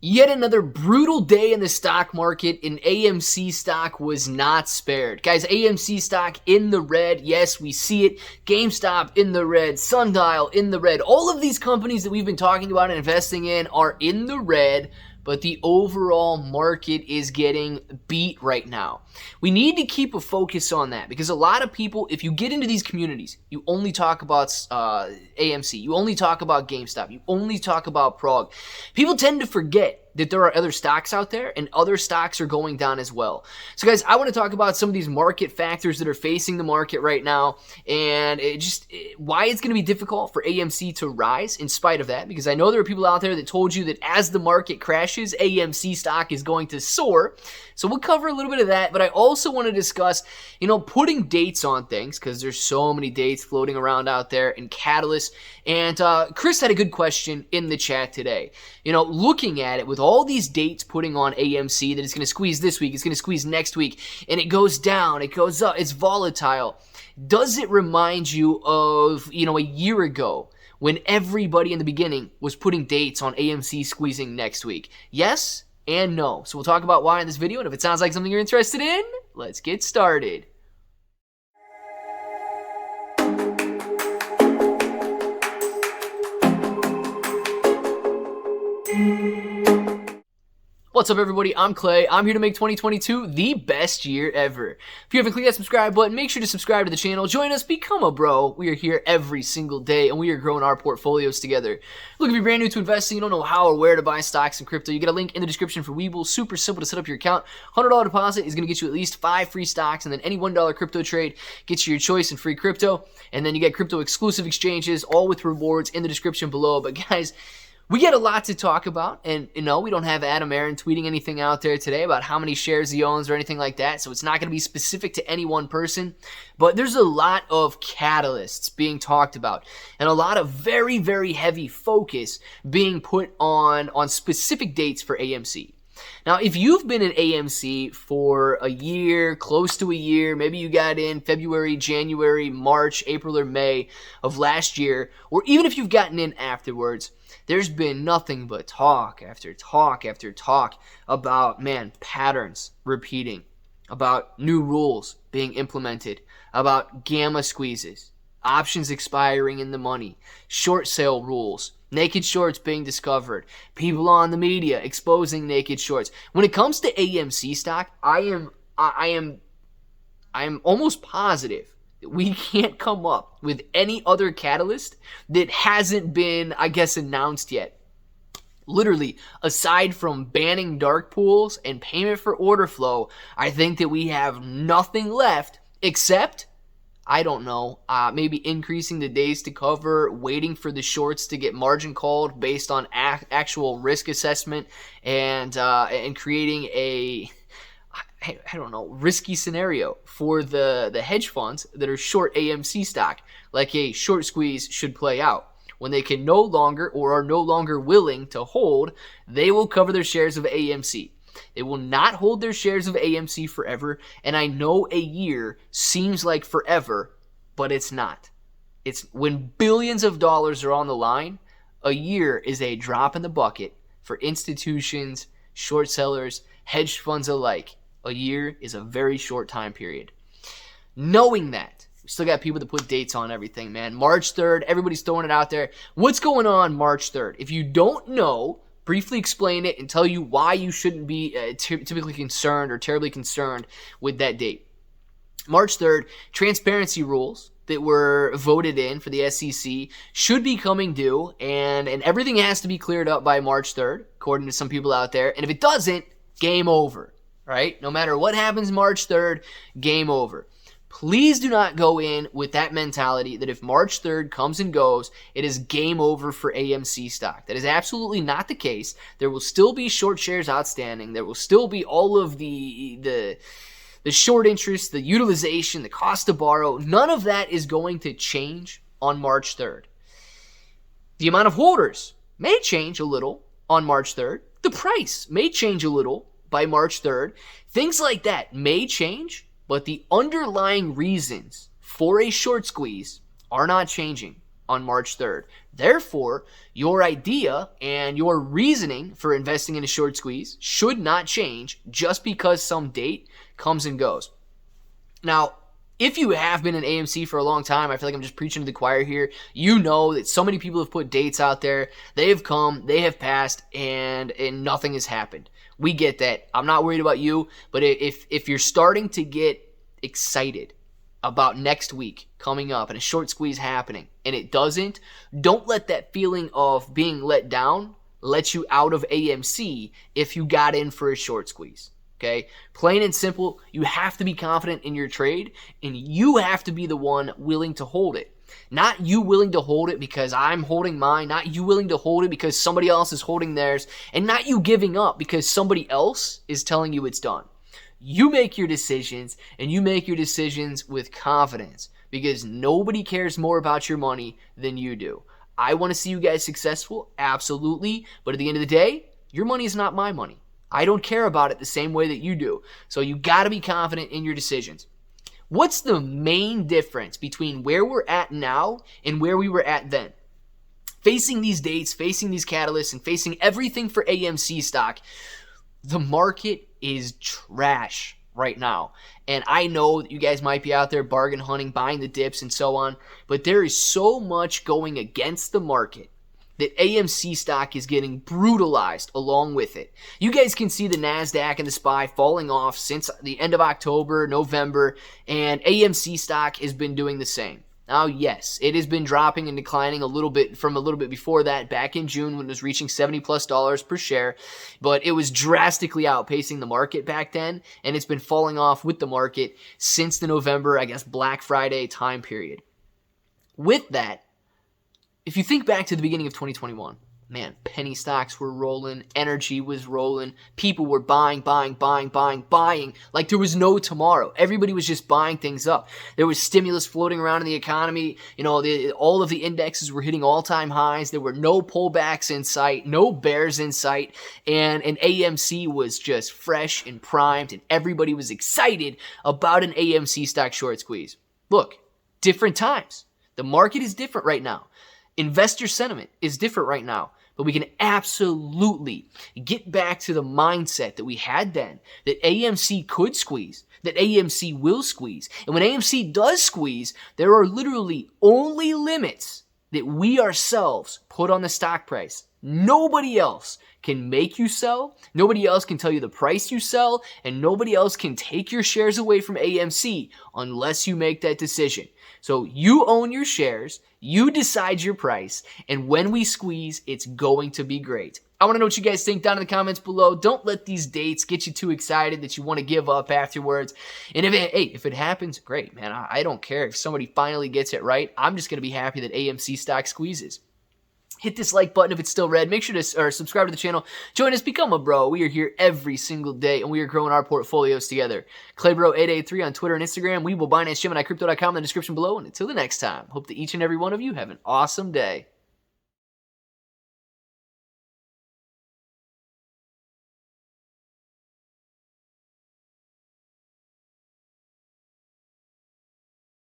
Yet another brutal day in the stock market, and AMC stock was not spared. Guys, AMC stock in the red. Yes, we see it. GameStop in the red. Sundial in the red. All of these companies that we've been talking about and investing in are in the red, but the overall market is getting beat right now. We need to keep a focus on that because a lot of people, if you get into these communities, you only talk about AMC, you only talk about GameStop, you only talk about Prog. People tend to forget that there are other stocks out there and other stocks are going down as well. So guys, I want to talk about some of these market factors that are facing the market right now and why it's going to be difficult for AMC to rise in spite of that, because I know there are people out there that told you that as the market crashes, AMC stock is going to soar. So we'll cover a little bit of that, but I also want to discuss, putting dates on things because there's so many dates floating around out there and catalysts. And Chris had a good question in the chat today. Looking at it with all these dates putting on AMC that it's going to squeeze this week, it's going to squeeze next week, and it goes down, it goes up, it's volatile. Does it remind you of, a year ago when everybody in the beginning was putting dates on AMC squeezing next week? Yes and no. So we'll talk about why in this video, and if it sounds like something you're interested in, let's get started. What's up, everybody? I'm Clay. I'm here to make 2022 the best year ever. If you haven't clicked that subscribe button, make sure to subscribe to the channel. Join us, become a bro. We are here every single day, and we are growing our portfolios together. Look, if you're brand new to investing, you don't know how or where to buy stocks and crypto, you get a link in the description for Webull. Super simple to set up your account. $100 deposit is going to get you at least 5 free stocks, and then any $1 crypto trade gets you your choice in free crypto. And then you get crypto exclusive exchanges, all with rewards in the description below. But guys, we get a lot to talk about, and we don't have Adam Aaron tweeting anything out there today about how many shares he owns or anything like that, so it's not going to be specific to any one person, but there's a lot of catalysts being talked about, and a lot of very, very heavy focus being put on specific dates for AMC. Now, if you've been in AMC for a year, close to a year, maybe you got in February, January, March, April, or May of last year, or even if you've gotten in afterwards, there's been nothing but talk after talk after talk about, patterns repeating, about new rules being implemented, about gamma squeezes, options expiring in the money, short sale rules, naked shorts being discovered, people on the media exposing naked shorts. When it comes to AMC stock, I am almost positive we can't come up with any other catalyst that hasn't been, announced yet. Literally, aside from banning dark pools and payment for order flow, I think that we have nothing left except, maybe increasing the days to cover, waiting for the shorts to get margin called based on actual risk assessment, and creating a risky scenario for the hedge funds that are short AMC stock, like a short squeeze should play out. When they can no longer or are no longer willing to hold, they will cover their shares of AMC. They will not hold their shares of AMC forever, and I know a year seems like forever, but it's not. It's when billions of dollars are on the line, a year is a drop in the bucket for institutions, short sellers, hedge funds alike. A year is a very short time period. Knowing that, we still got people that put dates on everything, man. March 3rd, everybody's throwing it out there. What's going on March 3rd? If you don't know, briefly explain it and tell you why you shouldn't be typically concerned or terribly concerned with that date. March 3rd, transparency rules that were voted in for the SEC should be coming due, and everything has to be cleared up by March 3rd, according to some people out there. And if it doesn't, game over. Right? No matter what happens March 3rd, game over. Please do not go in with that mentality that if March 3rd comes and goes, it is game over for AMC stock. That is absolutely not the case. There will still be short shares outstanding. There will still be all of the short interest, the utilization, the cost to borrow. None of that is going to change on March 3rd. The amount of holders may change a little on March 3rd. The price may change a little by March 3rd. Things like that may change, but the underlying reasons for a short squeeze are not changing on March 3rd. Therefore, your idea and your reasoning for investing in a short squeeze should not change just because some date comes and goes. Now, if you have been in AMC for a long time, I feel like I'm just preaching to the choir here. You know that so many people have put dates out there. They have come, they have passed, and nothing has happened. We get that. I'm not worried about you, but if you're starting to get excited about next week coming up and a short squeeze happening and it doesn't, don't let that feeling of being let down let you out of AMC if you got in for a short squeeze. Okay? Plain and simple, you have to be confident in your trade and you have to be the one willing to hold it. Not you willing to hold it because I'm holding mine, not you willing to hold it because somebody else is holding theirs, and not you giving up because somebody else is telling you it's done. You make your decisions, and you make your decisions with confidence because nobody cares more about your money than you do. I want to see you guys successful, absolutely, but at the end of the day, your money is not my money. I don't care about it the same way that you do. So you got to be confident in your decisions. What's the main difference between where we're at now and where we were at then? Facing these dates, facing these catalysts, and facing everything for AMC stock, the market is trash right now. And I know that you guys might be out there bargain hunting, buying the dips and so on, but there is so much going against the market that AMC stock is getting brutalized along with it. You guys can see the NASDAQ and the SPY falling off since the end of October, November, and AMC stock has been doing the same. Now, yes, it has been dropping and declining a little bit from a little bit before that, back in June when it was reaching $70+ per share, but it was drastically outpacing the market back then, and it's been falling off with the market since the November, I guess, Black Friday time period. With that, if you think back to the beginning of 2021, man, penny stocks were rolling, energy was rolling, people were buying like there was no tomorrow. Everybody was just buying things up. There was stimulus floating around in the economy. You know, all of the indexes were hitting all-time highs. There were no pullbacks in sight, no bears in sight, and AMC was just fresh and primed, and everybody was excited about an AMC stock short squeeze. Look, different times. The market is different right now. Investor sentiment is different right now, but we can absolutely get back to the mindset that we had then, that AMC could squeeze, that AMC will squeeze. And when AMC does squeeze, there are literally only limits that we ourselves put on the stock price. Nobody else can make you sell, nobody else can tell you the price you sell, and nobody else can take your shares away from AMC unless you make that decision. So you own your shares, you decide your price, and when we squeeze, it's going to be great. I want to know what you guys think down in the comments below. Don't let these dates get you too excited that you want to give up afterwards. And if it happens, great, man. I don't care. If somebody finally gets it right, I'm just going to be happy that AMC stock squeezes. Hit this like button if it's still red. Make sure to subscribe to the channel. Join us. Become a bro. We are here every single day, and we are growing our portfolios together. ClayBro883 on Twitter and Instagram. We will BinanceGeminiCrypto.com in the description below. And until the next time, hope that each and every one of you have an awesome day.